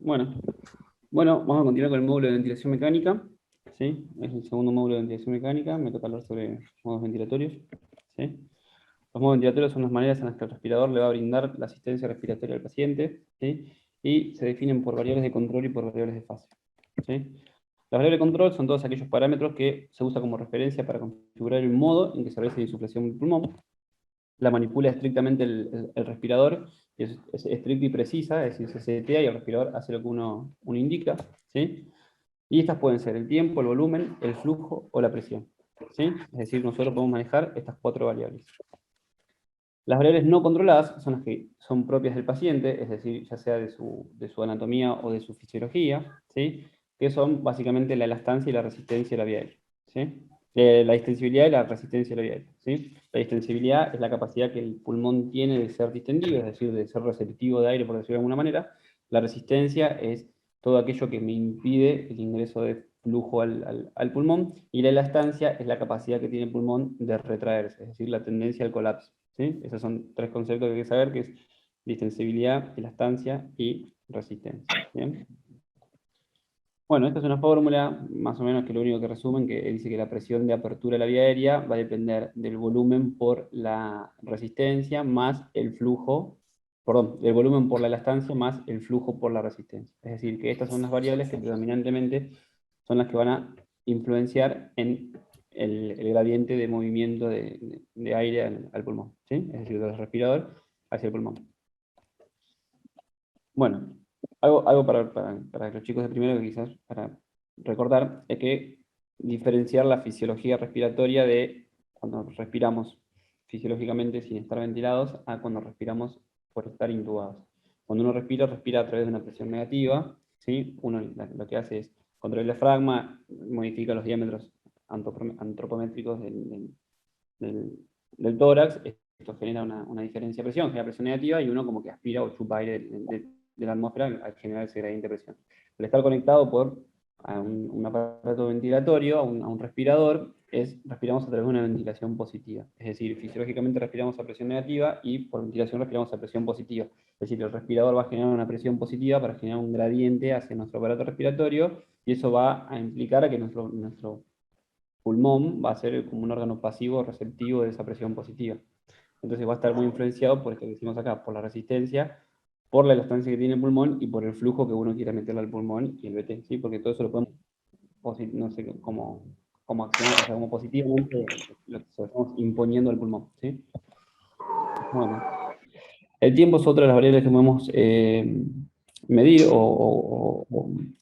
Bueno, bueno, vamos a continuar con el módulo de ventilación mecánica. ¿Sí? Es el segundo módulo de ventilación mecánica. Me toca hablar sobre modos ventilatorios. ¿Sí? Los modos ventilatorios son las maneras en las que el respirador le va a brindar la asistencia respiratoria al paciente. ¿Sí? Y se definen por variables de control y por variables de fase. ¿Sí? Las variables de control son todos aquellos parámetros que se usan como referencia para configurar el modo en que se realiza la insuflación del pulmón. La manipula estrictamente el respirador, es estricta y precisa, es decir, se setea y el respirador hace lo que uno indica, ¿sí? Y estas pueden ser el tiempo, el volumen, el flujo o la presión, ¿sí? Es decir, nosotros podemos manejar estas 4 variables. Las variables no controladas son las que son propias del paciente, es decir, ya sea de su anatomía o de su fisiología, ¿sí? Que son básicamente la elastancia y la resistencia de la vía aérea, ¿sí? La distensibilidad y la resistencia de la vía aérea, ¿sí? La distensibilidad es la capacidad que el pulmón tiene de ser distendido, es decir, de ser receptivo de aire, por decirlo de alguna manera. La resistencia es todo aquello que me impide el ingreso de flujo al pulmón, y la elastancia es la capacidad que tiene el pulmón de retraerse, es decir, la tendencia al colapso. ¿Sí? Esos son 3 conceptos que hay que saber, que es distensibilidad, elastancia y resistencia. ¿Bien? Bueno, esta es una fórmula, más o menos, que lo único que resumen, que dice que la presión de apertura de la vía aérea va a depender del volumen por la resistencia más el flujo, perdón, del volumen por la elastancia más el flujo por la resistencia. Es decir, que estas son las variables que predominantemente son las que van a influenciar en el gradiente de movimiento de aire al pulmón, ¿sí? Es decir, del respirador hacia el pulmón. Bueno, algo para los chicos de primero, que quizás para recordar, es que diferenciar la fisiología respiratoria de cuando respiramos fisiológicamente sin estar ventilados a cuando respiramos por estar intubados. Cuando uno respira, respira a través de una presión negativa, ¿sí? Uno lo que hace es controlar el diafragma, modifica los diámetros antropométricos del tórax. Esto genera una diferencia de presión, genera presión negativa, y uno como que aspira o chupa aire de la atmósfera al generar ese gradiente de presión. Al estar conectado por un aparato ventilatorio, a un respirador, respiramos a través de una ventilación positiva. Es decir, fisiológicamente respiramos a presión negativa y por ventilación respiramos a presión positiva. Es decir, el respirador va a generar una presión positiva para generar un gradiente hacia nuestro aparato respiratorio, y eso va a implicar a que nuestro pulmón va a ser como un órgano pasivo receptivo de esa presión positiva. Entonces va a estar muy influenciado por esto que decimos acá, por la resistencia, por la elastancia que tiene el pulmón y por el flujo que uno quiera meterle al pulmón y el BT, ¿sí? Porque todo eso lo podemos, no sé cómo accionar, o sea, como positivamente lo que estamos imponiendo al pulmón, ¿sí? Bueno, el tiempo es otra de las variables que podemos medir o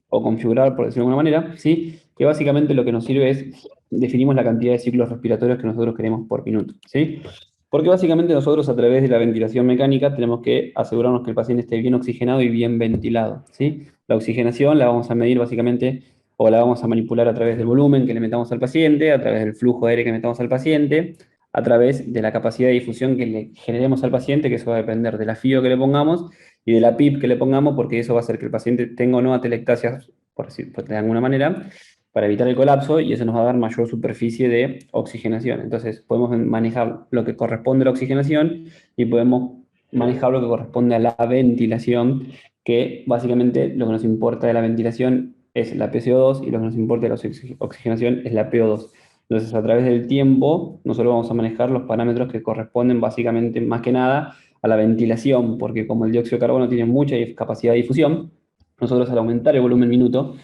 configurar, por decirlo de alguna manera, ¿sí? Que básicamente lo que nos sirve es, definimos la cantidad de ciclos respiratorios que nosotros queremos por minuto, ¿sí? Porque básicamente nosotros, a través de la ventilación mecánica, tenemos que asegurarnos que el paciente esté bien oxigenado y bien ventilado, ¿sí? La oxigenación la vamos a medir básicamente, o la vamos a manipular a través del volumen que le metamos al paciente, a través del flujo de aire que metamos al paciente, a través de la capacidad de difusión que le generemos al paciente, que eso va a depender de la FIO que le pongamos y de la PIP que le pongamos, porque eso va a hacer que el paciente tenga o no atelectasias, por de alguna manera, para evitar el colapso, y eso nos va a dar mayor superficie de oxigenación. Entonces podemos manejar lo que corresponde a la oxigenación y podemos manejar lo que corresponde a la ventilación, que básicamente lo que nos importa de la ventilación es la PCO2 y lo que nos importa de la oxigenación es la PO2. Entonces, a través del tiempo, nosotros vamos a manejar los parámetros que corresponden básicamente, más que nada, a la ventilación, porque como el dióxido de carbono tiene mucha capacidad de difusión, nosotros, al aumentar el volumen minuto,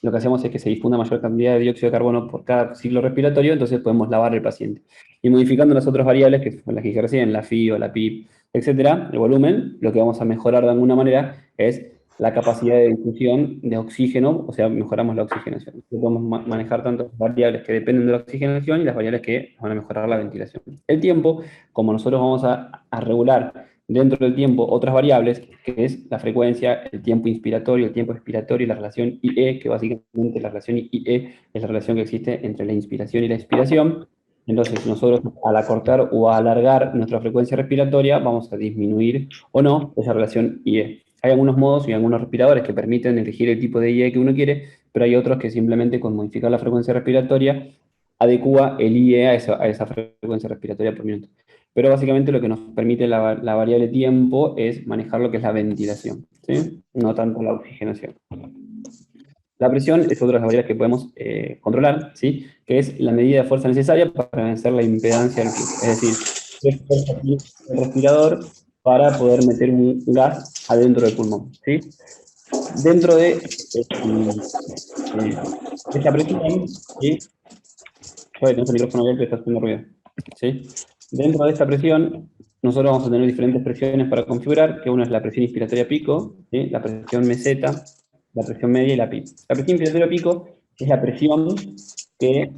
lo que hacemos es que se difunda mayor cantidad de dióxido de carbono por cada ciclo respiratorio, entonces podemos lavar el paciente. Y modificando las otras variables, que son las que reciben, la FIO, la PIP, etcétera, el volumen, lo que vamos a mejorar de alguna manera es la capacidad de difusión de oxígeno, o sea, mejoramos la oxigenación. Entonces podemos manejar tanto las variables que dependen de la oxigenación y las variables que van a mejorar la ventilación. El tiempo, como nosotros vamos a regular dentro del tiempo otras variables, que es la frecuencia, el tiempo inspiratorio, el tiempo expiratorio y la relación IE, que básicamente la relación IE es la relación que existe entre la inspiración y la expiración. Entonces, nosotros, al acortar o alargar nuestra frecuencia respiratoria, vamos a disminuir o no esa relación IE. Hay algunos modos y algunos respiradores que permiten elegir el tipo de IE que uno quiere, pero hay otros que simplemente con modificar la frecuencia respiratoria adecúa el IE a esa frecuencia respiratoria por minuto. Pero básicamente lo que nos permite la variable tiempo es manejar lo que es la ventilación. ¿sí? No tanto la oxigenación. La presión es otra de las variables que podemos controlar, ¿sí? Que es la medida de fuerza necesaria para vencer la impedancia del flujo. Es decir, qué fuerza tiene el respirador para poder meter un gas adentro del pulmón, ¿sí? Dentro de esta presión, ¿sí? Tenemos el micrófono abierto y está haciendo ruido, ¿sí? Dentro de esta presión, nosotros vamos a tener diferentes presiones para configurar, que una es la presión inspiratoria pico, ¿sí? La presión meseta, la presión media y la PIP. La presión inspiratoria pico es la presión que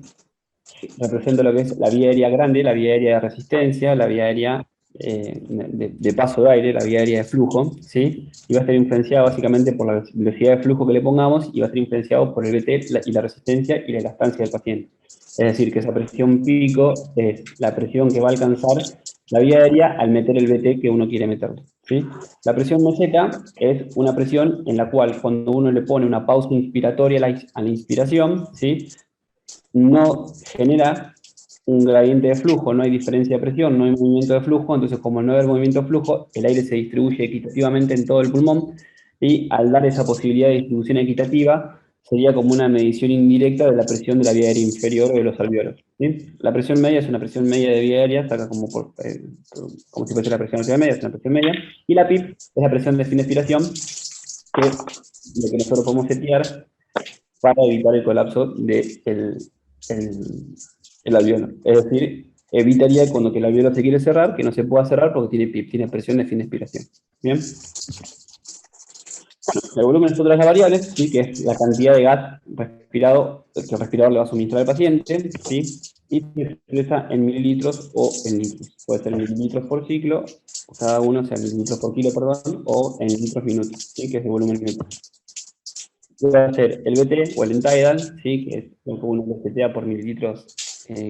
representa lo que es la vía aérea grande, la vía aérea de resistencia, la vía aérea de paso de aire, la vía aérea de flujo, ¿sí? Y va a estar influenciado básicamente por la velocidad de flujo que le pongamos y va a estar influenciado por el VT y la resistencia y la elastancia del paciente. Es decir, que esa presión pico es la presión que va a alcanzar la vía aérea al meter el VT que uno quiere meterle, ¿sí? La presión meseta es una presión en la cual cuando uno le pone una pausa inspiratoria a la inspiración, ¿sí? No genera un gradiente de flujo, no hay diferencia de presión, no hay movimiento de flujo, entonces como no hay movimiento de flujo, el aire se distribuye equitativamente en todo el pulmón y al dar esa posibilidad de distribución equitativa, sería como una medición indirecta de la presión de la vía aérea inferior o de los alvéolos, ¿sí? La presión media es una presión media de vía aérea, saca como si fuese la presión arterial media, es una presión media, y la PIP es la presión de fin de expiración, que es lo que nosotros podemos setear para evitar el colapso del el alvéolo. Es decir, evitaría cuando que el alvéolo se quiere cerrar, que no se pueda cerrar porque tiene PIP, tiene presión de fin de expiración. ¿Bien? Bueno, el volumen es otra de las variables, ¿sí? Que es la cantidad de gas respirado que el respirador le va a suministrar al paciente, ¿sí? Y se expresa en mililitros o en litros. Puede ser en mililitros por ciclo, cada uno sea en mililitros por kilo, perdón, o en litros minutos, ¿sí? Que es el volumen minuto. Va a ser el BT o el end-tidal, ¿sí? Que es lo que uno lo setea por mililitros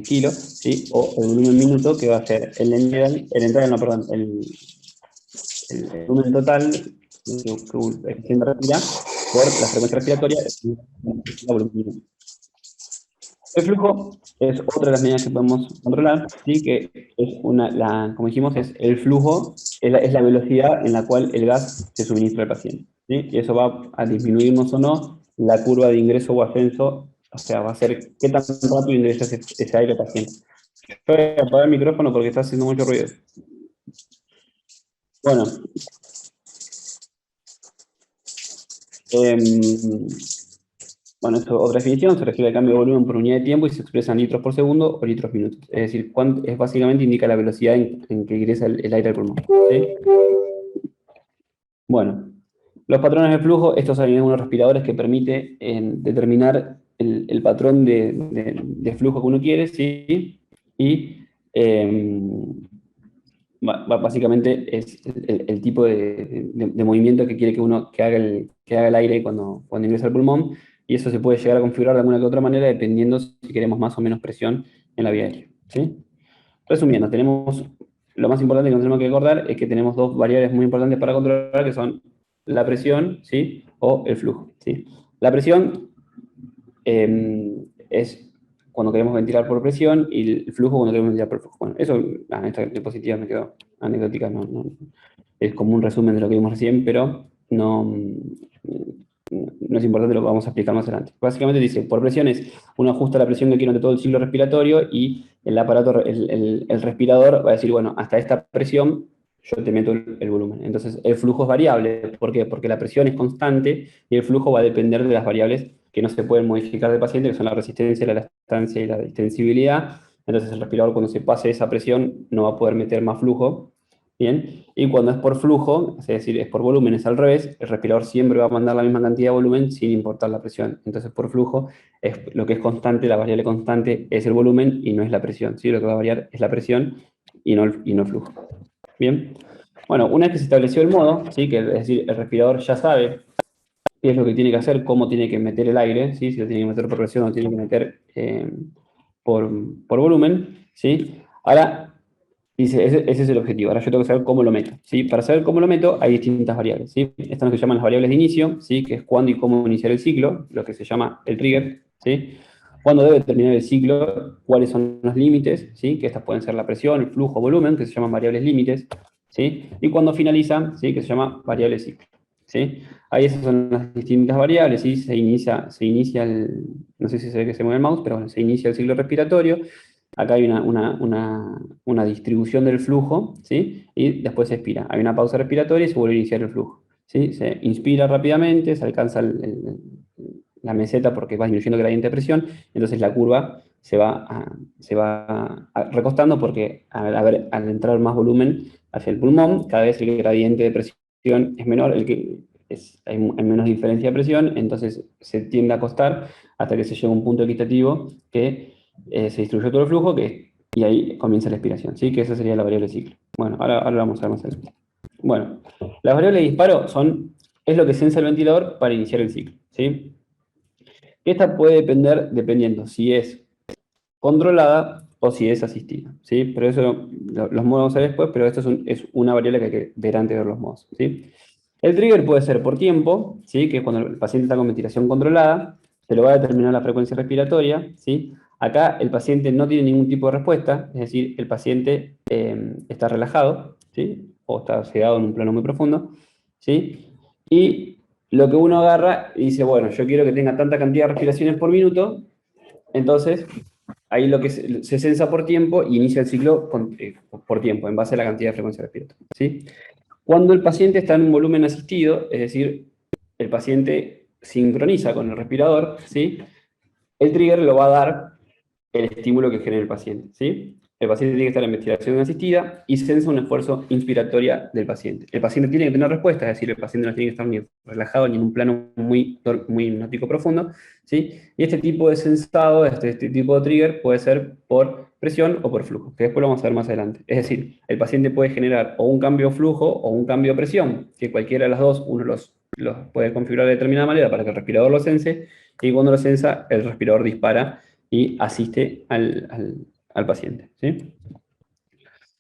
kilos, ¿sí? O el volumen minuto, que va a ser el end-tidal, no, perdón, el volumen total que el paciente respira por la frecuencia respiratoria, el volumen minuto. El flujo es otra de las medidas que podemos controlar, ¿sí? Que es como dijimos, es el flujo, es la velocidad en la cual el gas se suministra al paciente, ¿sí? Y eso va a disminuirnos o no la curva de ingreso o ascenso, o sea, va a ser qué tan rápido ingresa ese aire al paciente. Voy a apagar el micrófono porque está haciendo mucho ruido. Bueno, bueno, otra definición se refiere al cambio de volumen por unidad de tiempo y se expresa en litros por segundo o litros minutos. Es decir, es básicamente indica la velocidad en que ingresa el aire al pulmón, ¿sí? Bueno, los patrones de flujo, estos son unos respiradores que permite determinar el patrón de flujo que uno quiere, ¿sí? Y básicamente es el tipo de movimiento que quiere que haga el aire cuando ingresa al pulmón, y eso se puede llegar a configurar de alguna que otra manera dependiendo si queremos más o menos presión en la vía aérea, ¿sí? Resumiendo, lo más importante que nos tenemos que acordar es que tenemos dos variables muy importantes para controlar, que son la presión, ¿sí? O el flujo, ¿sí? La presión es cuando queremos ventilar por presión y el flujo cuando queremos ventilar por flujo. Bueno, eso, esta diapositiva me quedó anecdótica, es como un resumen de lo que vimos recién, pero no es importante, lo que vamos a explicar más adelante. Básicamente dice, por presiones, uno ajusta la presión que quiere ante todo el ciclo respiratorio y el aparato, el respirador va a decir, bueno, hasta esta presión yo te meto el volumen. Entonces, el flujo es variable. ¿Por qué? Porque la presión es constante y el flujo va a depender de las variables que no se pueden modificar del paciente, que son la resistencia, la elastancia y la distensibilidad. Entonces, el respirador, cuando se pase esa presión, no va a poder meter más flujo. Bien, y cuando es por flujo, es decir, es por volumen, es al revés, el respirador siempre va a mandar la misma cantidad de volumen sin importar la presión. Entonces, por flujo, lo que es constante, la variable constante es el volumen y no es la presión, ¿sí? Lo que va a variar es la presión y no el flujo. Bien, bueno, una vez que se estableció el modo, ¿sí? Que es decir, el respirador ya sabe qué es lo que tiene que hacer, cómo tiene que meter el aire, ¿sí? Si lo tiene que meter por presión o tiene que meter por volumen, ¿sí? Ahora dice, ese es el objetivo. Ahora yo tengo que saber cómo lo meto, ¿sí? Para saber cómo lo meto hay distintas variables, ¿sí? Estas son las que se llaman las variables de inicio, ¿sí? Que es cuándo y cómo iniciar el ciclo, lo que se llama el trigger, ¿sí? Cuándo debe terminar el ciclo, cuáles son los límites, ¿sí? Que estas pueden ser la presión, el flujo, volumen, que se llaman variables límites, ¿sí? Y cuándo finaliza, ¿sí? Que se llama variable ciclo. ¿sí? Ahí esas son las distintas variables, ¿sí? Se inicia no sé si se ve que se mueve el mouse, pero bueno, se inicia el ciclo respiratorio. Acá hay una distribución del flujo, ¿sí? Y después se expira. Hay una pausa respiratoria y se vuelve a iniciar el flujo, ¿sí? Se inspira rápidamente, se alcanza la meseta porque va disminuyendo el gradiente de presión, entonces la curva se va recostando porque al entrar más volumen hacia el pulmón, cada vez el gradiente de presión es menor, hay menos diferencia de presión, entonces se tiende a acostar hasta que se llega a un punto equitativo que se distribuyó todo el flujo y ahí comienza la expiración, ¿sí? Que esa sería la variable ciclo. Bueno, ahora vamos a ver más eso. Bueno, las variables de disparo es lo que sensa el ventilador para iniciar el ciclo, ¿sí? Esta puede depender dependiendo si es controlada o si es asistida, ¿sí? Pero eso los modos vamos a ver después, pero esto es una variable que hay que ver antes de ver los modos, ¿sí? El trigger puede ser por tiempo, ¿sí? Que es cuando el paciente está con ventilación controlada, se lo va a determinar la frecuencia respiratoria, ¿sí? Acá el paciente no tiene ningún tipo de respuesta, es decir, el paciente está relajado, ¿sí? O está sedado en un plano muy profundo, ¿sí? Y lo que uno agarra y dice, bueno, yo quiero que tenga tanta cantidad de respiraciones por minuto, entonces ahí lo que se censa por tiempo y inicia el ciclo por tiempo, en base a la cantidad de frecuencia respiratoria, ¿sí? Cuando el paciente está en un volumen asistido, es decir, el paciente sincroniza con el respirador, ¿sí? El trigger lo va a dar el estímulo que genera el paciente, ¿sí? El paciente tiene que estar en ventilación asistida y censa un esfuerzo inspiratoria del paciente. El paciente tiene que tener respuesta, es decir, el paciente no tiene que estar ni relajado ni en un plano muy hipnótico profundo, ¿sí? Y este tipo de sensado, este tipo de trigger puede ser por presión o por flujo, que después lo vamos a ver más adelante. Es decir, el paciente puede generar o un cambio de flujo o un cambio de presión, que cualquiera de las dos, uno los puede configurar de determinada manera para que el respirador lo sense, y cuando lo sensa, el respirador dispara y asiste al paciente, ¿sí?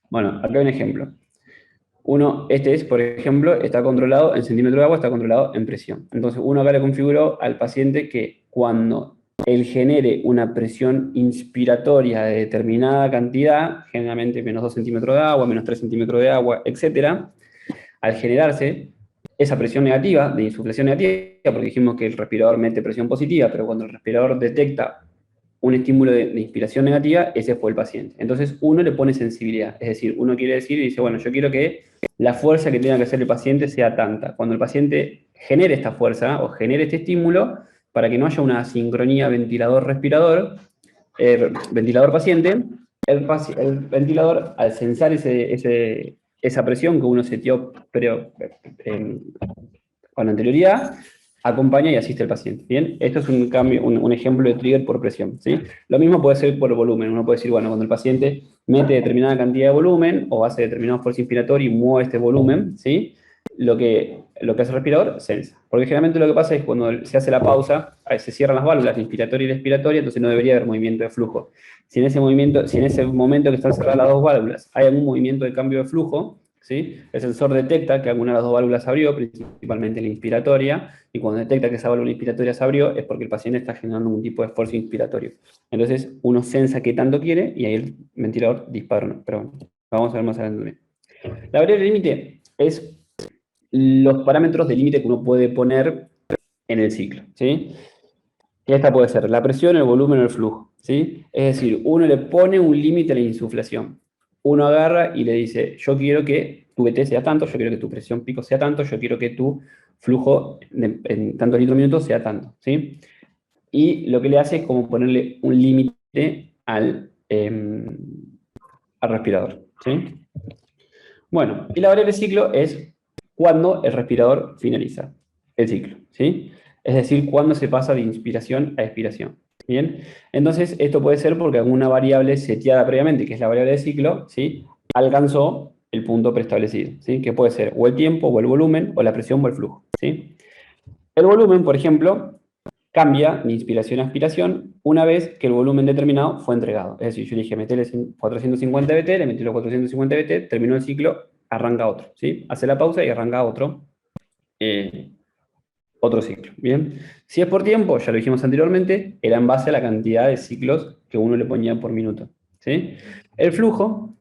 Bueno, acá hay un ejemplo. Por ejemplo, está controlado en centímetros de agua, está controlado en presión. Entonces, uno acá le configuró al paciente que cuando él genere una presión inspiratoria de determinada cantidad, generalmente menos 2 centímetros de agua, menos 3 centímetros de agua, etc., al generarse esa presión negativa, de insuflación negativa, porque dijimos que el respirador mete presión positiva, pero cuando el respirador detecta un estímulo de inspiración negativa, ese fue el paciente. Entonces uno le pone sensibilidad, es decir, uno quiere decir y dice, bueno, yo quiero que la fuerza que tenga que hacer el paciente sea tanta. Cuando el paciente genere esta fuerza o genere este estímulo, para que no haya una sincronía ventilador-respirador, ventilador-paciente, el ventilador, al censar esa presión que uno setió con anterioridad, acompaña y asiste al paciente. ¿Bien? Esto es un ejemplo de trigger por presión, ¿sí? Lo mismo puede ser por volumen. Uno puede decir, bueno, cuando el paciente mete determinada cantidad de volumen o hace determinado esfuerzo inspiratorio y mueve este volumen, ¿sí? Lo que hace el respirador, sensa. Porque generalmente lo que pasa es cuando se hace la pausa, se cierran las válvulas, la inspiratoria y la expiratoria, entonces no debería haber movimiento de flujo. Si en ese momento que están cerradas las dos válvulas hay algún movimiento de cambio de flujo, ¿sí? El sensor detecta que alguna de las dos válvulas se abrió, principalmente la inspiratoria, y cuando detecta que esa válvula inspiratoria se abrió es porque el paciente está generando un tipo de esfuerzo inspiratorio. Entonces uno sensa qué tanto quiere y ahí el ventilador dispara. Pero bueno, vamos a ver más adelante. La variable límite es los parámetros de límite que uno puede poner en el ciclo, ¿sí? Y esta puede ser la presión, el volumen o el flujo, ¿sí? Es decir, uno le pone un límite a la insuflación. Uno agarra y le dice, yo quiero que tu VT sea tanto, yo quiero que tu presión pico sea tanto, yo quiero que tu flujo en tantos litros minutos sea tanto, ¿sí? Y lo que le hace es como ponerle un límite al respirador, ¿sí? Bueno, y la variable ciclo es cuando el respirador finaliza el ciclo, ¿sí? Es decir, cuando se pasa de inspiración a expiración, ¿bien? Entonces, esto puede ser porque alguna variable seteada previamente, que es la variable de ciclo, ¿sí? Alcanzó el punto preestablecido, ¿sí? Que puede ser o el tiempo, o el volumen, o la presión, o el flujo, ¿sí? El volumen, por ejemplo, cambia de inspiración a expiración una vez que el volumen determinado fue entregado. Es decir, yo dije, metele 450 BT, le metí los 450 BT, terminó el ciclo, arranca otro, ¿sí? Hace la pausa y arranca eh, otro ciclo, ¿bien? Si es por tiempo, ya lo dijimos anteriormente, era en base a la cantidad de ciclos que uno le ponía por minuto, ¿sí? El flujo,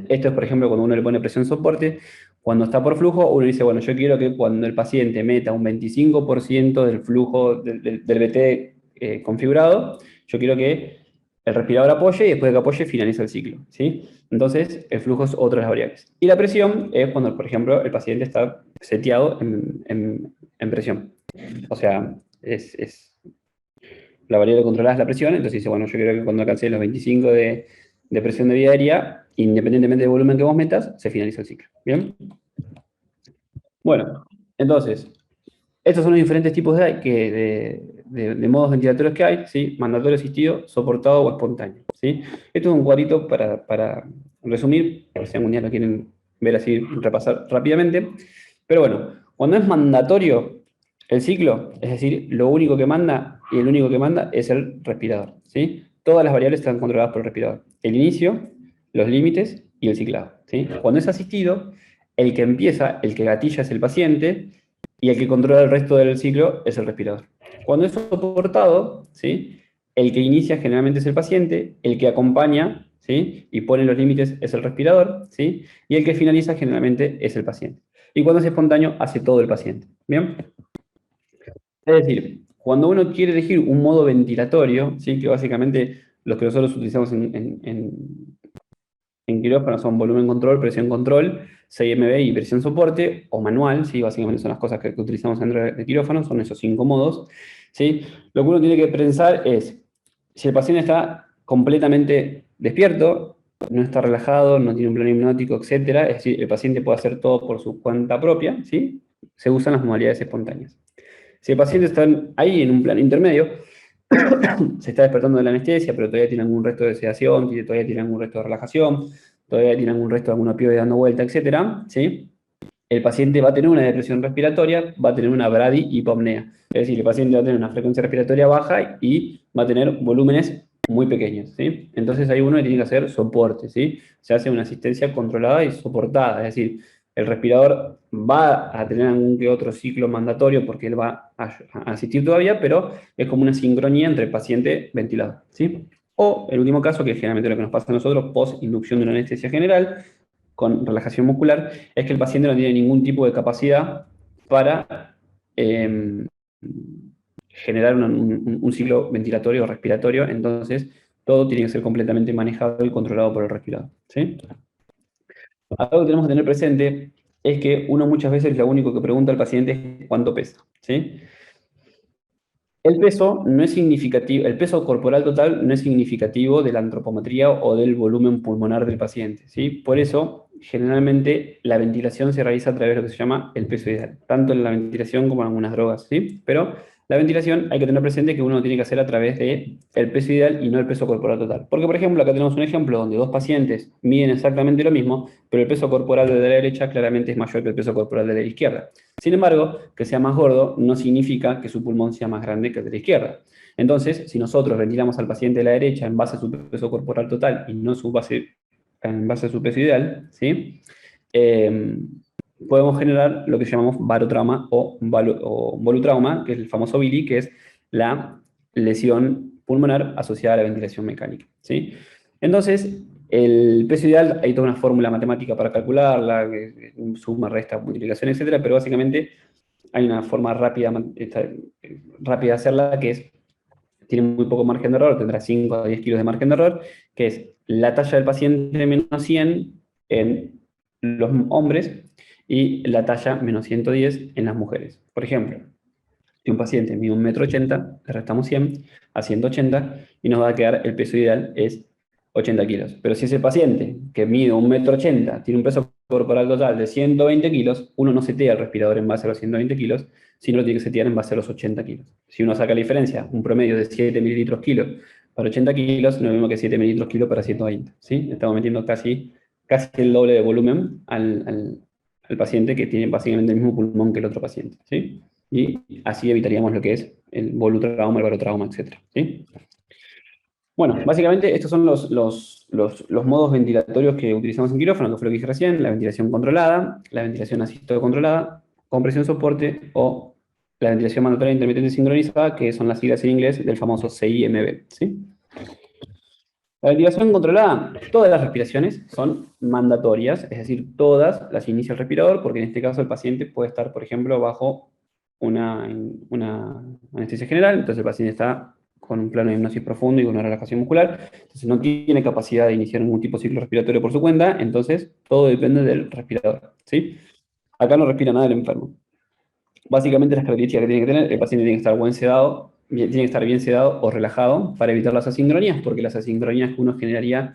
esto es, por ejemplo, cuando uno le pone presión soporte, Cuando está por flujo, uno dice, bueno, yo quiero que cuando el paciente meta un 25% del flujo del BT configurado, yo quiero que el respirador apoye y después de que apoye finaliza el ciclo, ¿sí? Entonces, el flujo es otra de las variables. Y la presión es cuando, por ejemplo, el paciente está seteado en presión. O sea, la variable controlada es la presión, entonces dice, bueno, yo quiero que cuando alcance los 25 de presión de vía aérea, independientemente del volumen que vos metas, se finaliza el ciclo. ¿Bien? Bueno, entonces, estos son los diferentes tipos de modos ventilatorios que hay, ¿sí? Mandatorio, asistido, soportado o espontáneo, ¿sí? Esto es un cuadrito para resumir, por si algún día lo quieren ver así, repasar rápidamente. Pero bueno, cuando es mandatorio el ciclo, es decir, lo único que manda y el único que manda es el respirador, ¿sí? Todas las variables están controladas por el respirador. El inicio, los límites y el ciclado, ¿sí? Cuando es asistido, el que empieza, el que gatilla es el paciente, y el que controla el resto del ciclo es el respirador. Cuando es soportado, ¿sí? El que inicia generalmente es el paciente, el que acompaña, ¿sí? Y pone los límites es el respirador, ¿sí? Y el que finaliza generalmente es el paciente. Y cuando es espontáneo, hace todo el paciente. ¿Bien? Es decir, cuando uno quiere elegir un modo ventilatorio, ¿sí? Que básicamente los que nosotros utilizamos en quirófano son volumen control, presión control, 6MB y presión soporte, o manual, ¿sí? Básicamente son las cosas que utilizamos dentro de quirófano, son esos 5 modos, ¿sí? Lo que uno tiene que pensar es, si el paciente está completamente despierto, no está relajado, no tiene un plan hipnótico, etcétera, es decir, el paciente puede hacer todo por su cuenta propia, ¿sí? Se usan las modalidades espontáneas. Si el paciente está ahí en un plan intermedio, se está despertando de la anestesia, pero todavía tiene algún resto de sedación, todavía tiene algún resto de relajación, todavía tiene algún resto de alguna opioide dando vuelta, etcétera, ¿sí? El paciente va a tener una depresión respiratoria, va a tener una bradihipopnea. Es decir, el paciente va a tener una frecuencia respiratoria baja y va a tener volúmenes muy pequeños, ¿sí? Entonces hay uno que tiene que hacer soporte, ¿sí? Se hace una asistencia controlada y soportada, es decir, el respirador va a tener algún que otro ciclo mandatorio porque él va a asistir todavía, pero es como una sincronía entre el paciente ventilado, ¿sí? O el último caso, que es generalmente lo que nos pasa a nosotros post-inducción de una anestesia general, con relajación muscular, es que el paciente no tiene ningún tipo de capacidad para generar un ciclo ventilatorio o respiratorio, entonces todo tiene que ser completamente manejado y controlado por el respirador, ¿sí? Algo que tenemos que tener presente es que uno muchas veces lo único que pregunta al paciente es cuánto pesa, ¿sí? El peso no es significativo, el peso corporal total no es significativo de la antropometría o del volumen pulmonar del paciente, ¿sí? Por eso, generalmente, la ventilación se realiza a través de lo que se llama el peso ideal, tanto en la ventilación como en algunas drogas, ¿sí? Pero la ventilación hay que tener presente que uno lo tiene que hacer a través de el peso ideal y no el peso corporal total. Porque, por ejemplo, acá tenemos un ejemplo donde dos pacientes miden exactamente lo mismo, pero el peso corporal de la derecha claramente es mayor que el peso corporal de la izquierda. Sin embargo, que sea más gordo no significa que su pulmón sea más grande que el de la izquierda. Entonces, si nosotros ventilamos al paciente de la derecha en base a su peso corporal total y no en base a su peso ideal, ¿sí? Eh, podemos generar lo que llamamos barotrauma o volutrauma, que es el famoso BILI, que es la lesión pulmonar asociada a la ventilación mecánica, ¿sí? Entonces, el peso ideal, hay toda una fórmula matemática para calcularla, suma, resta, multiplicación, etcétera, pero básicamente hay una forma rápida, rápida de hacerla que es, tiene muy poco margen de error, tendrá 5 a 10 kilos de margen de error, que es la talla del paciente menos 100 en los hombres y la talla menos 110 en las mujeres. Por ejemplo, si un paciente mide 1,80 m, le restamos 100 a 180 y nos va a quedar el peso ideal es 80 kilos. Pero si ese paciente que mide 1,80 m tiene un peso corporal total de 120 kilos, uno no setea el respirador en base a los 120 kilos, sino lo tiene que setear en base a los 80 kilos. Si uno saca la diferencia, un promedio de 7 mililitros kilo para 80 kilos, no es lo mismo que 7 mililitros kilo para 120. ¿Sí? Estamos metiendo casi el doble de volumen al paciente que tiene básicamente el mismo pulmón que el otro paciente. ¿Sí? Y así evitaríamos lo que es el volutrauma, el barotrauma, etc. ¿Sí? Bueno, básicamente estos son los modos ventilatorios que utilizamos en quirófano, que fue lo que dije recién: la ventilación controlada, la ventilación asistida controlada, compresión soporte o la ventilación mandatoria intermitente sincronizada, que son las siglas en inglés del famoso CIMB. ¿Sí? La ventilación controlada, todas las respiraciones son mandatorias, es decir, todas las inicia el respirador, porque en este caso el paciente puede estar, por ejemplo, bajo una anestesia general, entonces el paciente está con un plano de hipnosis profundo y con una relajación muscular, entonces no tiene capacidad de iniciar ningún tipo de ciclo respiratorio por su cuenta, entonces todo depende del respirador, ¿sí? Acá no respira nada el enfermo. Básicamente las características que tiene que tener, el paciente tiene que estar buen sedado, tiene que estar bien sedado o relajado para evitar las asincronías, porque las asincronías que uno generaría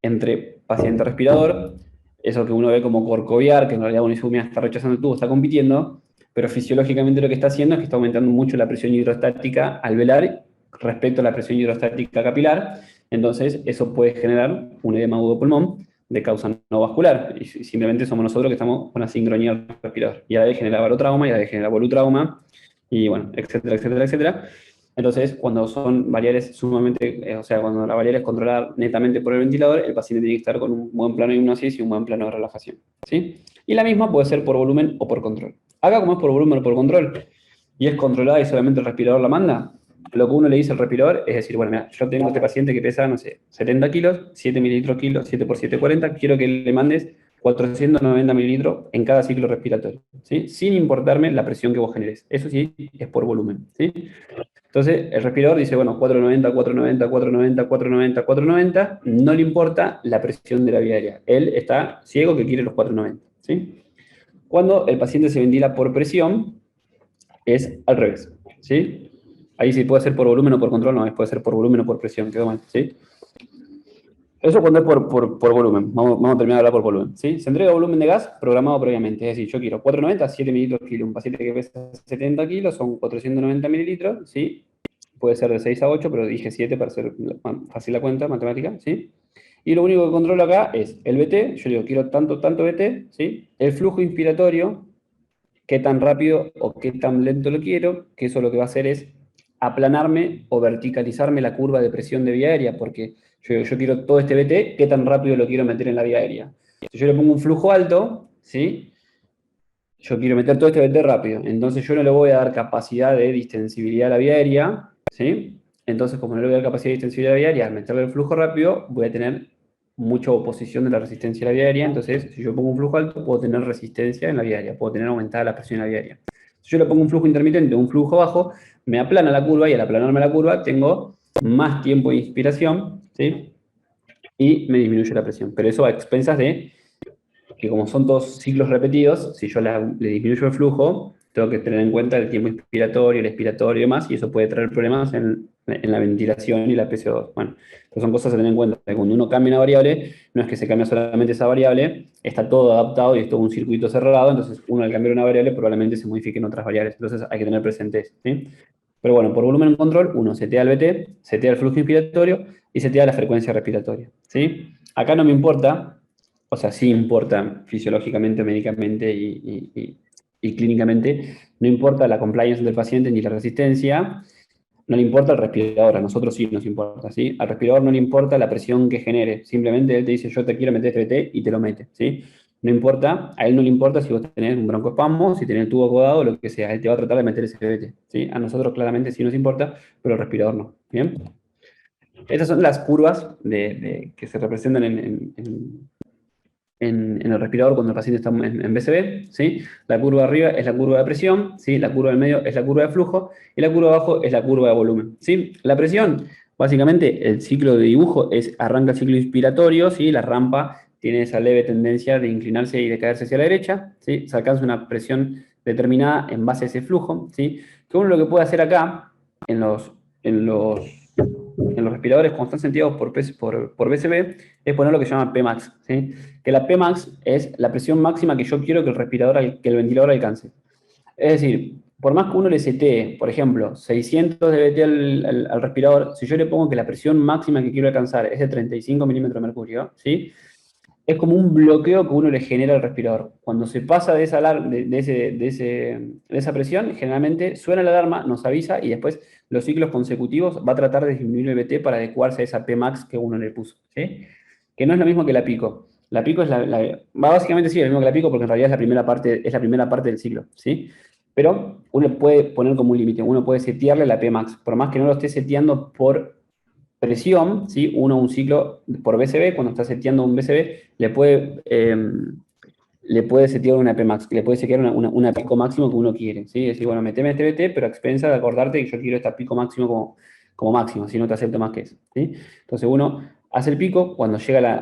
entre paciente-respirador, eso que uno ve como corcoviar, que en realidad una isumia está rechazando el tubo, está compitiendo, pero fisiológicamente lo que está haciendo es que está aumentando mucho la presión hidrostática al velar respecto a la presión hidrostática capilar, entonces eso puede generar un edema agudo de pulmón de causa no vascular, y simplemente somos nosotros que estamos con la sincronía del respirador, y a la vez genera barotrauma, y a la vez genera volutrauma, y bueno, etcétera, etcétera, etcétera. Entonces, cuando son variables sumamente, o sea, cuando la variable es controlada netamente por el ventilador, el paciente tiene que estar con un buen plano de hipnosis y un buen plano de relajación, ¿sí? Y la misma puede ser por volumen o por control. Acá, como es por volumen o por control, y es controlada y solamente el respirador la manda, lo que uno le dice al respirador es decir, bueno, mira, yo tengo este paciente que pesa, no sé, 70 kilos, 7 mililitros kilo, 7 por 7, 40, quiero que le mandes 490 mililitros en cada ciclo respiratorio, ¿sí? Sin importarme la presión que vos generes. Eso sí es por volumen, ¿sí? Entonces, el respirador dice, bueno, 490, 490, 490, 490, 490, no le importa la presión de la vía aérea. Él está ciego que quiere los 490, ¿sí? Cuando el paciente se ventila por presión, es al revés, ¿sí? Ahí sí puede ser por volumen o por control, no, puede ser por volumen o por presión, quedó mal, ¿sí? Eso cuando es por volumen, vamos a terminar de hablar por volumen, ¿sí? Se entrega volumen de gas programado previamente, es decir, yo quiero 490, 7 mililitros kilo, un paciente que pesa 70 kilos son 490 mililitros, ¿sí? Puede ser de 6 a 8, pero dije 7 para hacer fácil la cuenta matemática, ¿sí? Y lo único que controlo acá es el BT, yo digo, quiero tanto BT, ¿sí? El flujo inspiratorio, qué tan rápido o qué tan lento lo quiero, que eso lo que va a hacer es aplanarme o verticalizarme la curva de presión de vía aérea, porque yo quiero todo este BT, qué tan rápido lo quiero meter en la vía aérea. Si yo le pongo un flujo alto, ¿sí? Yo quiero meter todo este BT rápido, entonces yo no le voy a dar capacidad de distensibilidad a la vía aérea, ¿sí? Entonces, como no le voy a dar capacidad de distensibilidad a la vía aérea, al meterle el flujo rápido, voy a tener mucha oposición de la resistencia a la vía aérea, entonces si yo pongo un flujo alto, puedo tener resistencia en la vía aérea, puedo tener aumentada la presión en la vía aérea. Si yo le pongo un flujo intermitente, un flujo bajo, me aplana la curva y al aplanarme la curva tengo más tiempo de inspiración, ¿sí? Y me disminuye la presión, pero eso a expensas de que como son todos ciclos repetidos, si yo le disminuyo el flujo, tengo que tener en cuenta el tiempo inspiratorio, el expiratorio y demás, y eso puede traer problemas en la ventilación y la PCO2. Bueno, pues son cosas a tener en cuenta. Cuando uno cambia una variable, no es que se cambia solamente esa variable, está todo adaptado y es todo un circuito cerrado, entonces uno al cambiar una variable probablemente se modifiquen otras variables. Entonces hay que tener presentes, ¿sí? Pero bueno, por volumen en control, uno setea el BT, setea el flujo inspiratorio y setea la frecuencia respiratoria, ¿sí? Acá no me importa, o sea, sí importa fisiológicamente, médicamente y clínicamente, no importa la compliance del paciente ni la resistencia, no le importa el respirador, a nosotros sí nos importa, ¿sí? Al respirador no le importa la presión que genere, simplemente él te dice, yo te quiero meter este BT y te lo mete, ¿sí? No importa, a él no le importa si vos tenés un broncoespasmo, si tenés el tubo acodado, lo que sea, él te va a tratar de meter ese BT, ¿sí? A nosotros claramente sí nos importa, pero al respirador no, ¿bien? Estas son las curvas que se representan en el respirador cuando el paciente está en BCB, ¿sí? La curva de arriba es la curva de presión, ¿sí? La curva del medio es la curva de flujo y la curva de abajo es la curva de volumen, ¿sí? La presión, básicamente, el ciclo de dibujo arranca el ciclo inspiratorio, ¿sí? La rampa tiene esa leve tendencia de inclinarse y de caerse hacia la derecha, ¿sí? Se alcanza una presión determinada en base a ese flujo, ¿sí? Que uno lo que puede hacer acá, en los, en los, en los respiradores cuando están sentidos por BCB, es poner lo que se llama Pmax, ¿sí? Que la Pmax es la presión máxima que yo quiero que el ventilador alcance. Es decir, por más que uno le setee, por ejemplo, 600 de BT al respirador, si yo le pongo que la presión máxima que quiero alcanzar es de 35 milímetros de mercurio, ¿sí? Es como un bloqueo que uno le genera al respirador. Cuando se pasa de esa presión, generalmente suena la alarma, nos avisa y después los ciclos consecutivos va a tratar de disminuir el BT para adecuarse a esa Pmax que uno le puso, ¿sí? Que no es lo mismo que la pico. La pico es básicamente sí, es lo mismo que la pico porque en realidad es la primera parte del ciclo, ¿sí? Pero uno puede poner como un límite, uno puede setearle la Pmax, por más que no lo esté seteando por presión, ¿sí? Uno un ciclo por BCB, cuando está seteando un BCB, le puede setear una Pmax, le puede setear una pico máximo que uno quiere, ¿sí? Es decir, bueno, meteme este BT, pero a expensa de acordarte que yo quiero esta pico máximo como máximo, si no te acepto más que eso, ¿sí? Entonces uno hace el pico, cuando llega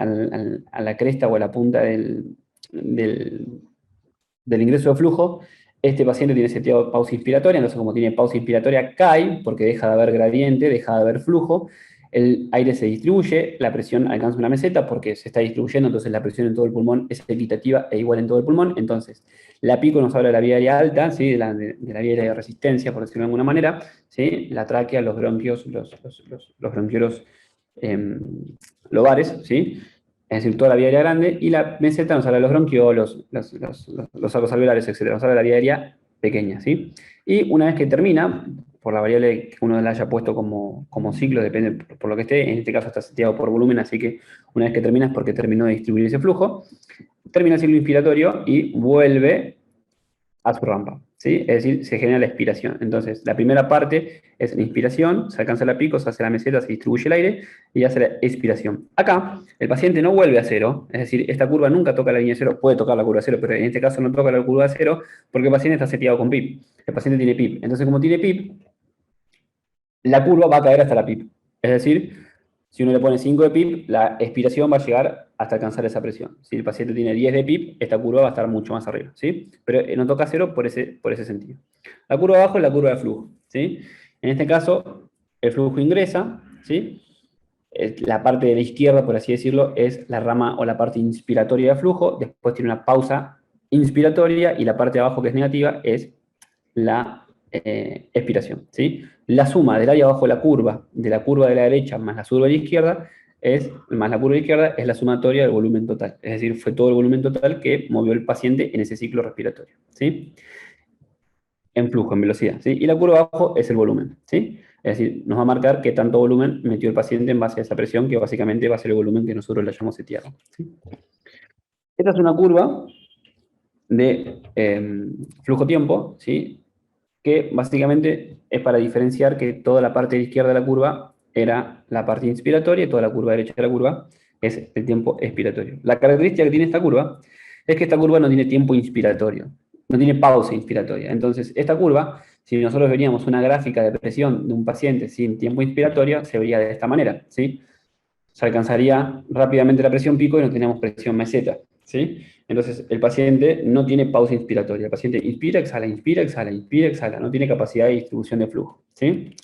a la cresta o a la punta del, del ingreso de flujo, este paciente tiene seteado pausa inspiratoria, entonces como tiene pausa inspiratoria cae, porque deja de haber gradiente, deja de haber flujo, el aire se distribuye, la presión alcanza una meseta porque se está distribuyendo, entonces la presión en todo el pulmón es equitativa e igual en todo el pulmón, entonces la pico nos habla de la vía aérea alta, ¿sí? de la vía aérea de resistencia, por decirlo de alguna manera, ¿sí? La tráquea, los bronquios, los bronquiolos lobares, ¿sí? Es decir, toda la vía aérea grande, y la meseta nos habla de los bronquiolos, los arcos alveolares, etc. Nos habla de la vía aérea pequeña, ¿sí? Y una vez que termina, por la variable que uno la haya puesto como ciclo, depende por lo que esté, en este caso está seteado por volumen, así que una vez que termina es porque terminó de distribuir ese flujo, termina el ciclo inspiratorio y vuelve a su rampa, ¿sí? Es decir, se genera la expiración. Entonces, la primera parte es la inspiración, se alcanza la pico, se hace la meseta, se distribuye el aire y hace la expiración. Acá, el paciente no vuelve a cero, es decir, esta curva nunca toca la línea cero, puede tocar la curva cero, pero en este caso no toca la curva cero porque el paciente está seteado con PIP. El paciente tiene PIP. Entonces, como tiene PIP, la curva va a caer hasta la PIP. Es decir, si uno le pone 5 de PIP, la expiración va a llegar hasta alcanzar esa presión. Si el paciente tiene 10 de PIP, esta curva va a estar mucho más arriba, ¿sí? Pero no toca cero por ese sentido. La curva abajo es la curva de flujo, ¿sí? En este caso, el flujo ingresa, ¿sí? La parte de la izquierda, por así decirlo, es la rama o la parte inspiratoria de flujo, después tiene una pausa inspiratoria y la parte de abajo que es negativa es la expiración, ¿sí? La suma del área abajo de la curva de la derecha más la curva de la izquierda, más la curva de la izquierda, es la sumatoria del volumen total. Es decir, fue todo el volumen total que movió el paciente en ese ciclo respiratorio, ¿sí? En flujo, en velocidad, ¿sí? Y la curva abajo es el volumen, ¿sí? Es decir, nos va a marcar qué tanto volumen metió el paciente en base a esa presión, que básicamente va a ser el volumen que nosotros le hayamos seteado, ¿sí? Esta es una curva de flujo-tiempo, ¿sí? Que básicamente es para diferenciar que toda la parte izquierda de la curva era la parte inspiratoria y toda la curva derecha de la curva es el tiempo expiratorio. La característica que tiene esta curva es que esta curva no tiene tiempo inspiratorio, no tiene pausa inspiratoria. Entonces, esta curva, si nosotros veríamos una gráfica de presión de un paciente sin tiempo inspiratorio, se vería de esta manera, ¿sí? Se alcanzaría rápidamente la presión pico y no tenemos presión meseta, ¿sí? Entonces, el paciente no tiene pausa inspiratoria. El paciente inspira, exhala, inspira, exhala, inspira, exhala. No tiene capacidad de distribución de flujo, ¿sí?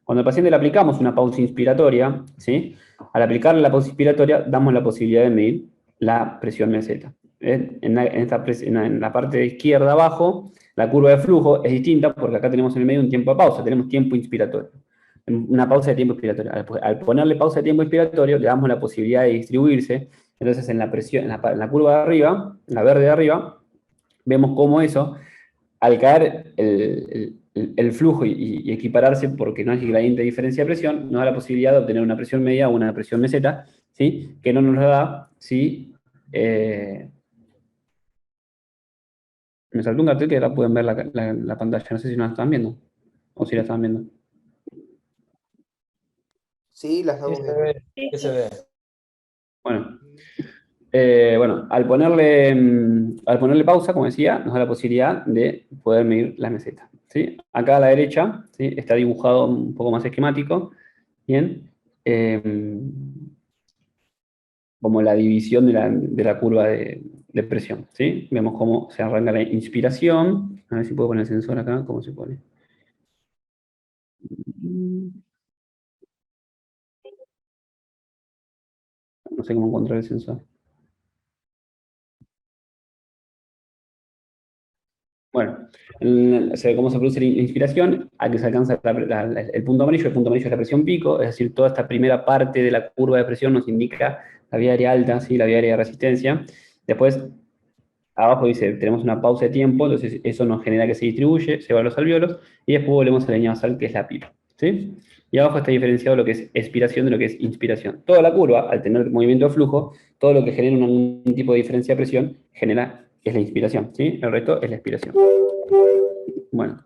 Cuando al paciente le aplicamos una pausa inspiratoria, ¿sí? Al aplicarle la pausa inspiratoria, damos la posibilidad de medir la presión meseta. En la parte izquierda abajo, la curva de flujo es distinta porque acá tenemos en el medio un tiempo de pausa, tenemos tiempo inspiratorio. Una pausa de tiempo inspiratorio. Al ponerle pausa de tiempo inspiratorio, le damos la posibilidad de distribuirse. Entonces, en la presión, en la curva de arriba, la verde de arriba, vemos cómo eso, al caer el flujo y equipararse porque no hay gradiente de diferencia de presión, nos da la posibilidad de obtener una presión media o una presión meseta, ¿sí? Que no nos la da si... me saltó un cartel que ahora pueden ver la pantalla, no sé si nos la están viendo o si la están viendo. Sí, la Sí, estamos se viendo. ve. ¿Qué se ve? Bueno, bueno, al ponerle pausa, como decía, nos da la posibilidad de poder medir la meseta, ¿sí? Acá a la derecha, ¿sí? Está dibujado un poco más esquemático, ¿bien? Como la división de la curva de presión, ¿sí? Vemos cómo se arranca la inspiración. A ver si puedo poner el sensor acá, ¿cómo se pone? No sé cómo encontrar el sensor. Bueno, cómo se produce la inspiración, a que se alcanza el punto amarillo. El punto amarillo es la presión pico, es decir, toda esta primera parte de la curva de presión nos indica la vía aérea alta, ¿sí? La vía aérea de resistencia. Después, abajo dice, tenemos una pausa de tiempo, entonces eso nos genera que se distribuye, se va a los alvéolos, y después volvemos a la línea basal, que es la PIP, ¿sí? Y abajo está diferenciado lo que es expiración de lo que es inspiración. Toda la curva, al tener movimiento de flujo, todo lo que genera un tipo de diferencia de presión, es la inspiración, ¿sí? El resto es la expiración. Bueno,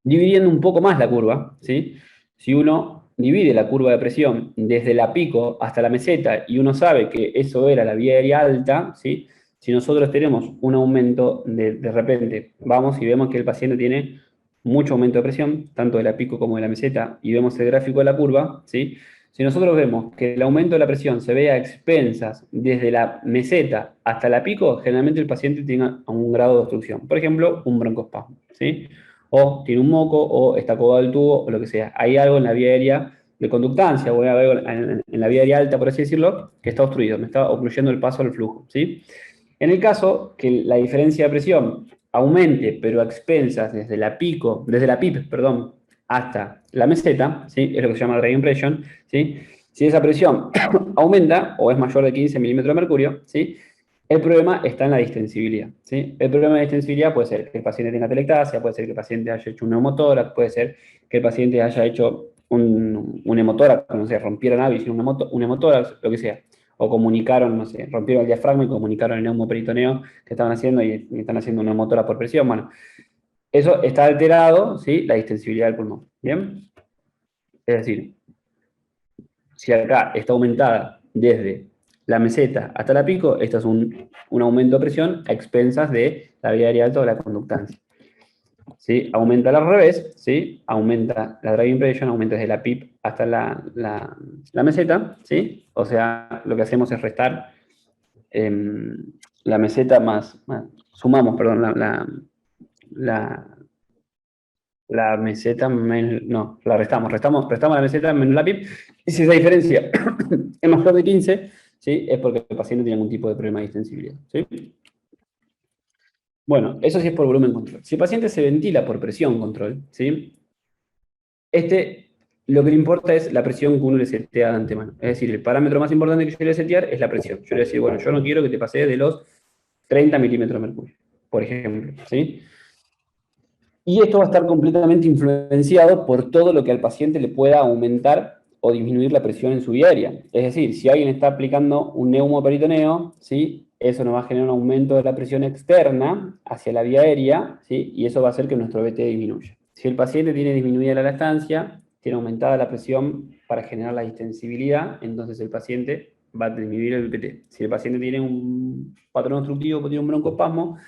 dividiendo un poco más la curva, ¿sí? Si uno divide la curva de presión desde la pico hasta la meseta y uno sabe que eso era la vía aérea alta, ¿sí? Si nosotros tenemos un aumento de repente, vamos y vemos que el paciente tiene mucho aumento de presión, tanto de la pico como de la meseta, y vemos el gráfico de la curva, ¿sí? Si nosotros vemos que el aumento de la presión se ve a expensas desde la meseta hasta la pico, generalmente el paciente tiene un grado de obstrucción. Por ejemplo, un broncoespasmo, ¿sí? O tiene un moco, o está acobado el tubo, o lo que sea. Hay algo en la vía aérea de conductancia, o algo en la vía aérea alta, por así decirlo, que está obstruido, me está ocluyendo el paso al flujo, ¿sí? En el caso que la diferencia de presión aumente, pero a expensas desde la PIP, perdón, hasta la meseta, ¿sí? Es lo que se llama drag impression, ¿sí? Si esa presión aumenta o es mayor de 15 milímetros de mercurio, ¿sí? El problema está en la distensibilidad, ¿sí? El problema de distensibilidad puede ser que el paciente tenga telectasia, puede ser que el paciente haya hecho un neumotórax, puede ser que el paciente haya hecho un hemotórax, no sé, rompieron algo y hicieron un hemotórax, lo que sea. O comunicaron, no sé, rompieron el diafragma y comunicaron el neumoperitoneo que estaban haciendo y están haciendo una neumotórax por presión. Bueno, eso está alterado, ¿sí? La distensibilidad del pulmón, ¿bien? Es decir, si acá está aumentada desde la meseta hasta la pico, esto es un aumento de presión a expensas de la vía aérea alta o la conductancia. ¿Sí? Aumenta al revés, ¿sí? Aumenta la drag impression, aumenta desde la PIP hasta la meseta, ¿sí? O sea, lo que hacemos es restar la meseta sumamos, perdón, la, la meseta menos, no, la restamos la meseta menos la PIP, y si esa diferencia es mayor de 15, ¿sí? Es porque el paciente tiene algún tipo de problema de distensibilidad, ¿sí? Bueno, eso sí es por volumen control. Si el paciente se ventila por presión control, ¿sí? Lo que le importa es la presión que uno le setea de antemano. Es decir, el parámetro más importante que yo le voy a setear es la presión. Yo le voy a decir, bueno, yo no quiero que te pases de los 30 milímetros de mercurio, por ejemplo, ¿sí? Y esto va a estar completamente influenciado por todo lo que al paciente le pueda aumentar o disminuir la presión en su vía aérea. Es decir, si alguien está aplicando un neumoperitoneo, ¿sí? Eso nos va a generar un aumento de la presión externa hacia la vía aérea, ¿sí? Y eso va a hacer que nuestro VT disminuya. Si el paciente tiene disminuida la lactancia, tiene aumentada la presión para generar la distensibilidad, entonces el paciente va a disminuir el VT. Si el paciente tiene un patrón obstructivo, tiene un broncoespasmo,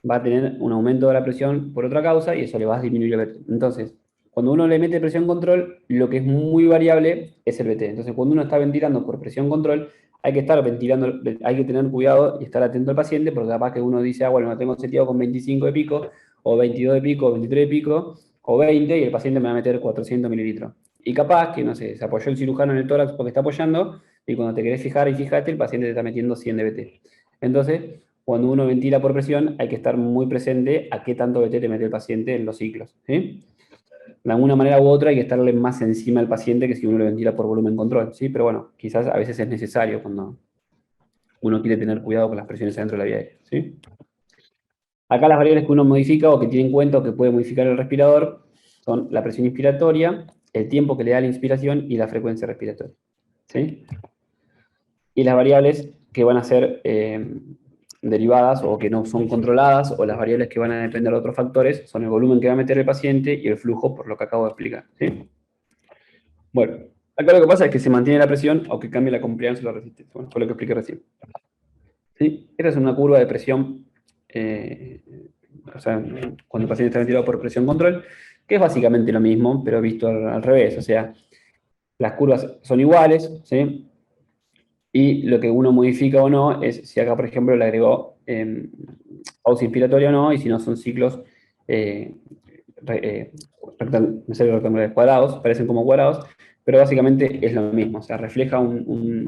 va a tener un aumento de la presión por otra causa y eso le va a disminuir el VT. Entonces, cuando uno le mete presión control, lo que es muy variable es el VT. Entonces, cuando uno está ventilando por presión control, hay que estar ventilando, hay que tener cuidado y estar atento al paciente, porque capaz que uno dice, ah, bueno, lo tengo seteado con 25 de pico, o 22 de pico, o 23 de pico, o 20, y el paciente me va a meter 400 mililitros. Y capaz que, no sé, se apoyó el cirujano en el tórax porque está apoyando, y cuando te querés fijar y fijate, el paciente te está metiendo 100 de VT. Entonces, cuando uno ventila por presión, hay que estar muy presente a qué tanto VT te mete el paciente en los ciclos, ¿sí? De alguna manera u otra hay que estarle más encima al paciente que si uno lo ventila por volumen control, ¿sí? Pero bueno, quizás a veces es necesario cuando uno quiere tener cuidado con las presiones adentro de la vía aérea, ¿sí? Acá las variables que uno modifica o que tiene en cuenta o que puede modificar el respirador son la presión inspiratoria, el tiempo que le da la inspiración y la frecuencia respiratoria, ¿sí? Y las variables que van a ser derivadas o que no son controladas, o las variables que van a depender de otros factores, son el volumen que va a meter el paciente y el flujo, por lo que acabo de explicar, ¿sí? Bueno, acá lo que pasa es que se mantiene la presión, aunque cambie la compliance o la resistencia. Bueno, fue lo que expliqué recién. ¿Sí? Esta es una curva de presión, o sea, cuando el paciente está ventilado por presión control, que es básicamente lo mismo, pero visto al revés. O sea, las curvas son iguales, ¿sí? Y lo que uno modifica o no es si acá, por ejemplo, le agregó pausa inspiratoria o no, y si no son ciclos eh, rectangulares cuadrados, parecen como cuadrados, pero básicamente es lo mismo, o sea, refleja una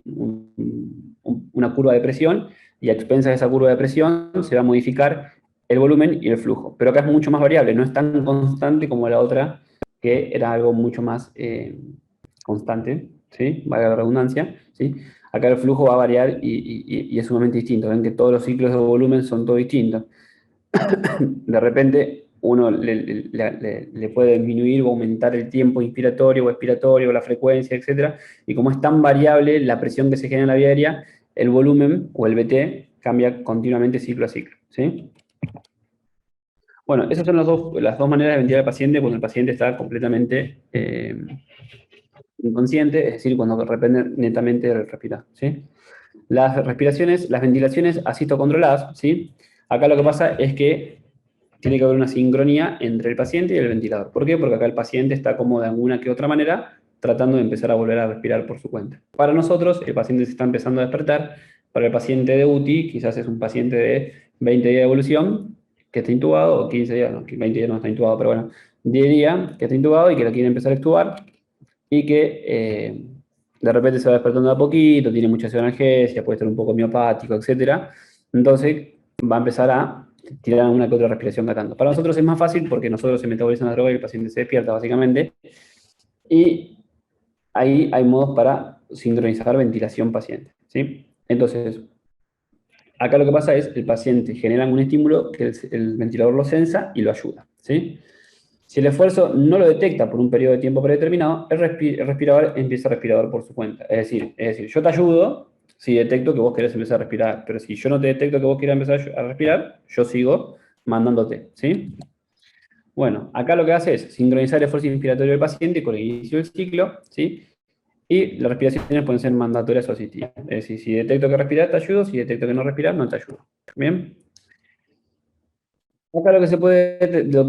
curva de presión y a expensas de esa curva de presión se va a modificar el volumen y el flujo. Pero acá es mucho más variable, no es tan constante como la otra, que era algo mucho más constante, ¿sí? Valga la redundancia, ¿sí? Acá el flujo va a variar y es sumamente distinto. Ven que todos los ciclos de volumen son todos distintos. De repente uno le puede disminuir o aumentar el tiempo inspiratorio o expiratorio, la frecuencia, etc. Y como es tan variable la presión que se genera en la vía aérea, el volumen o el VT cambia continuamente ciclo a ciclo, ¿sí? Bueno, esas son las dos maneras de ventilar al paciente cuando el paciente está completamente inconsciente, es decir, cuando depende netamente del respirar, ¿sí? Las respiraciones, las ventilaciones asistocontroladas, ¿sí? Acá lo que pasa es que tiene que haber una sincronía entre el paciente y el ventilador. ¿Por qué? Porque acá el paciente está como de alguna que otra manera tratando de empezar a volver a respirar por su cuenta. Para nosotros, el paciente se está empezando a despertar. Para el paciente de UTI, quizás es un paciente de 20 días de evolución que está intubado, o 15 días, no, 20 días no está intubado, pero bueno, 10 días que está intubado y que lo quiere empezar a extubar y que de repente se va despertando de a poquito, tiene mucha analgesia, puede estar un poco miopático, etc. Entonces va a empezar a tirar una que otra respiración catando. Para nosotros es más fácil porque nosotros se metabolizan la droga y el paciente se despierta, básicamente. Y ahí hay modos para sincronizar ventilación paciente, ¿sí? Entonces, acá lo que pasa es el paciente genera un estímulo que el ventilador lo sensa y lo ayuda, ¿sí? Si el esfuerzo no lo detecta por un periodo de tiempo predeterminado, el respirador empieza a respirar por su cuenta. Es decir, yo te ayudo si detecto que vos querés empezar a respirar, pero si yo no te detecto que vos quieras empezar a respirar, yo sigo mandándote, ¿sí? Bueno, acá lo que hace es sincronizar el esfuerzo inspiratorio del paciente con el inicio del ciclo, ¿sí? Y las respiraciones pueden ser mandatorias o asistivas. Es decir, si detecto que respirar, te ayudo, si detecto que no respirar, no te ayudo. ¿Bien? Acá lo que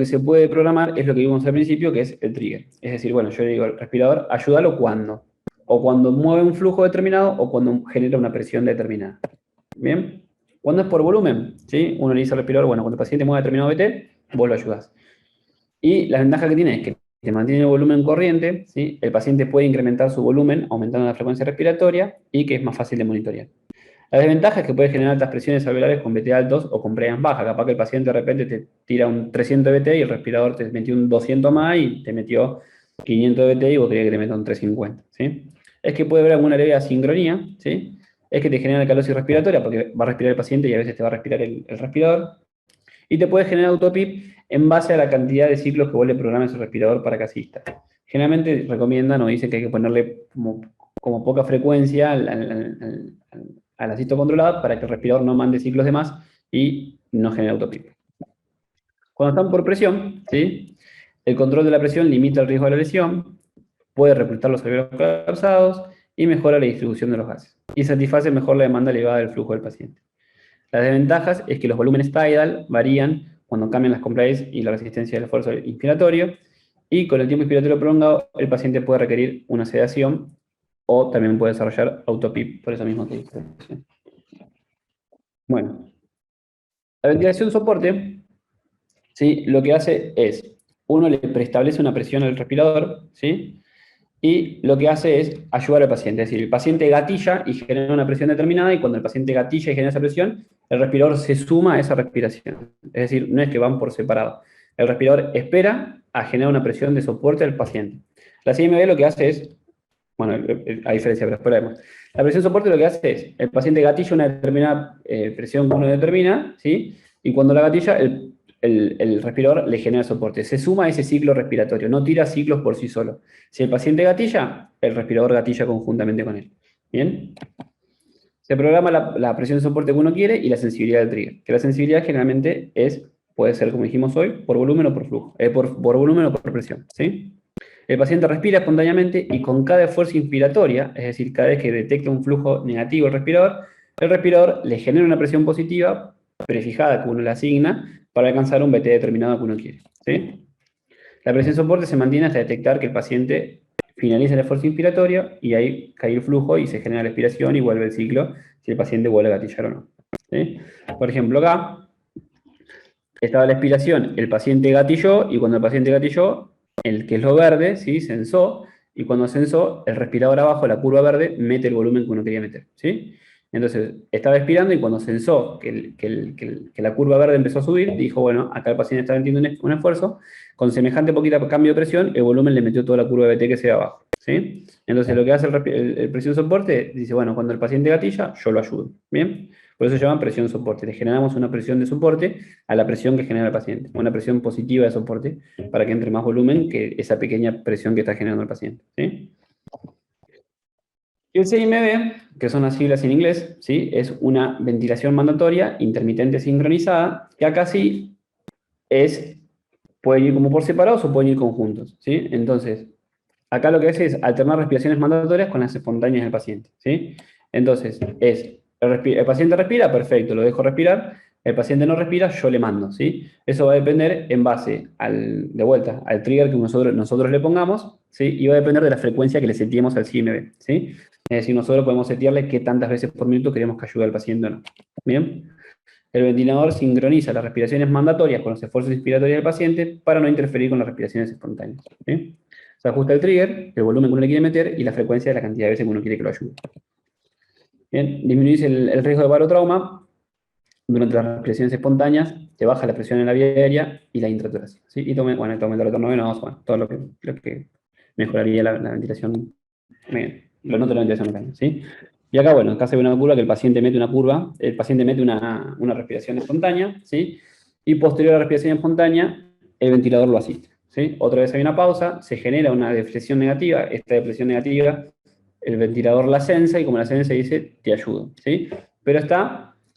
se puede programar es lo que vimos al principio, que es el trigger. Es decir, bueno, yo le digo al respirador, ayúdalo cuando. O cuando mueve un flujo determinado o cuando genera una presión determinada. ¿Bien? Cuando es por volumen, ¿sí? Uno le dice al respirador, bueno, cuando el paciente mueve determinado BT, vos lo ayudás. Y la ventaja que tiene es que te mantiene el volumen corriente, ¿sí? El paciente puede incrementar su volumen aumentando la frecuencia respiratoria y que es más fácil de monitorear. La desventaja es que puede generar altas presiones alveolares con BT altos o con preas bajas. Capaz que el paciente de repente te tira un 300 de BT y el respirador te metió un 200 más y te metió 500 de BT y vos querías que te meta un 350, ¿sí? Es que puede haber alguna leve asincronía, ¿sí? Es que te genera alcalosis respiratoria porque va a respirar el paciente y a veces te va a respirar el respirador. Y te puede generar autopip en base a la cantidad de ciclos que vos le programes el respirador para que asista. Generalmente recomiendan o dicen que hay que ponerle como poca frecuencia al asisto controlado para que el respirador no mande ciclos de más y no genere autopip. Cuando están por presión, ¿sí? El control de la presión limita el riesgo de la lesión, puede reclutar los alveolos colapsados y mejora la distribución de los gases. Y satisface mejor la demanda elevada del flujo del paciente. Las desventajas es que los volúmenes tidal varían cuando cambian las compliance y la resistencia del esfuerzo inspiratorio, y con el tiempo inspiratorio prolongado, el paciente puede requerir una sedación o también puede desarrollar autopip, por eso mismo que dice. Bueno, la ventilación soporte, ¿sí? Lo que hace es, uno le preestablece una presión al respirador, ¿sí? Y lo que hace es ayudar al paciente. Es decir, el paciente gatilla y genera una presión determinada, y cuando el paciente gatilla y genera esa presión, el respirador se suma a esa respiración. Es decir, no es que van por separado. El respirador espera a generar una presión de soporte al paciente. La CMB lo que hace es, bueno, a diferencia, pero después la vemos. La presión soporte lo que hace es, el paciente gatilla una determinada presión que uno determina, ¿sí? Y cuando la gatilla, el respirador le genera soporte. Se suma a ese ciclo respiratorio, no tira ciclos por sí solo. Si el paciente gatilla, el respirador gatilla conjuntamente con él. ¿Bien? Se programa la presión de soporte que uno quiere y la sensibilidad del trigger. Que la sensibilidad generalmente puede ser, como dijimos hoy, por volumen o por flujo. Por volumen o por presión. ¿Sí? El paciente respira espontáneamente y con cada esfuerzo inspiratoria, es decir, cada vez que detecta un flujo negativo el respirador le genera una presión positiva prefijada que uno le asigna para alcanzar un BT determinado que uno quiere. ¿Sí? La presión soporte se mantiene hasta detectar que el paciente finaliza el esfuerzo inspiratorio y ahí cae el flujo y se genera la expiración y vuelve el ciclo si el paciente vuelve a gatillar o no. ¿Sí? Por ejemplo, acá estaba la expiración, el paciente gatilló y cuando el paciente gatilló, el que es lo verde, ¿sí? Sensó, y cuando sensó, el respirador abajo, la curva verde, mete el volumen que uno quería meter. ¿Sí? Entonces, estaba expirando y cuando sensó que la curva verde empezó a subir, dijo, bueno, acá el paciente está metiendo un esfuerzo, con semejante poquita cambio de presión, el volumen le metió toda la curva de BT que se ve abajo. ¿Sí? Entonces, lo que hace el presión soporte, dice, bueno, cuando el paciente gatilla, yo lo ayudo. ¿Bien? Por eso se llama presión soporte. Le generamos una presión de soporte a la presión que genera el paciente. Una presión positiva de soporte para que entre más volumen que esa pequeña presión que está generando el paciente. ¿Sí? Y el CIMB, que son las siglas en inglés, ¿sí? Es una ventilación mandatoria intermitente sincronizada, que acá sí pueden ir como por separados o pueden ir conjuntos. ¿Sí? Entonces, acá lo que hace es alternar respiraciones mandatorias con las espontáneas del paciente, ¿sí? Entonces, el paciente respira, perfecto, lo dejo respirar. El paciente no respira, yo le mando, ¿sí? Eso va a depender en base, de vuelta, al trigger que nosotros le pongamos, ¿sí? Y va a depender de la frecuencia que le seteemos al CMB, ¿sí? Es decir, nosotros podemos setearle qué tantas veces por minuto queremos que ayude al paciente o no. ¿Bien? El ventilador sincroniza las respiraciones mandatorias con los esfuerzos inspiratorios del paciente para no interferir con las respiraciones espontáneas, ¿sí? Se ajusta el trigger, el volumen que uno le quiere meter y la frecuencia de la cantidad de veces que uno quiere que lo ayude. Bien, disminuís el riesgo de barotrauma durante las respiraciones espontáneas, te baja la presión en la vía aérea y la intratorácica, ¿sí? Y bueno, aumenta el retorno venoso, bueno, todo lo que mejoraría la ventilación, lo noto la ventilación mecánica, ¿sí? Y acá, bueno, acá se ve una curva que el paciente mete una respiración espontánea, ¿sí? Y posterior a la respiración espontánea, el ventilador lo asiste, ¿sí? Otra vez hay una pausa, se genera una depresión negativa, esta depresión negativa, el ventilador la sensa y como la sensa dice, te ayudo, ¿sí? Pero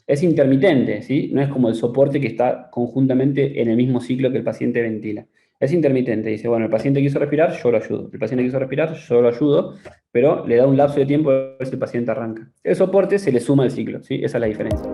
es intermitente, ¿sí? No es como el soporte que está conjuntamente en el mismo ciclo que el paciente ventila. Es intermitente, dice, bueno, el paciente quiso respirar, yo lo ayudo. El paciente quiso respirar, yo lo ayudo, pero le da un lapso de tiempo a ver si el paciente arranca. El soporte se le suma al ciclo, ¿sí? Esa es la diferencia.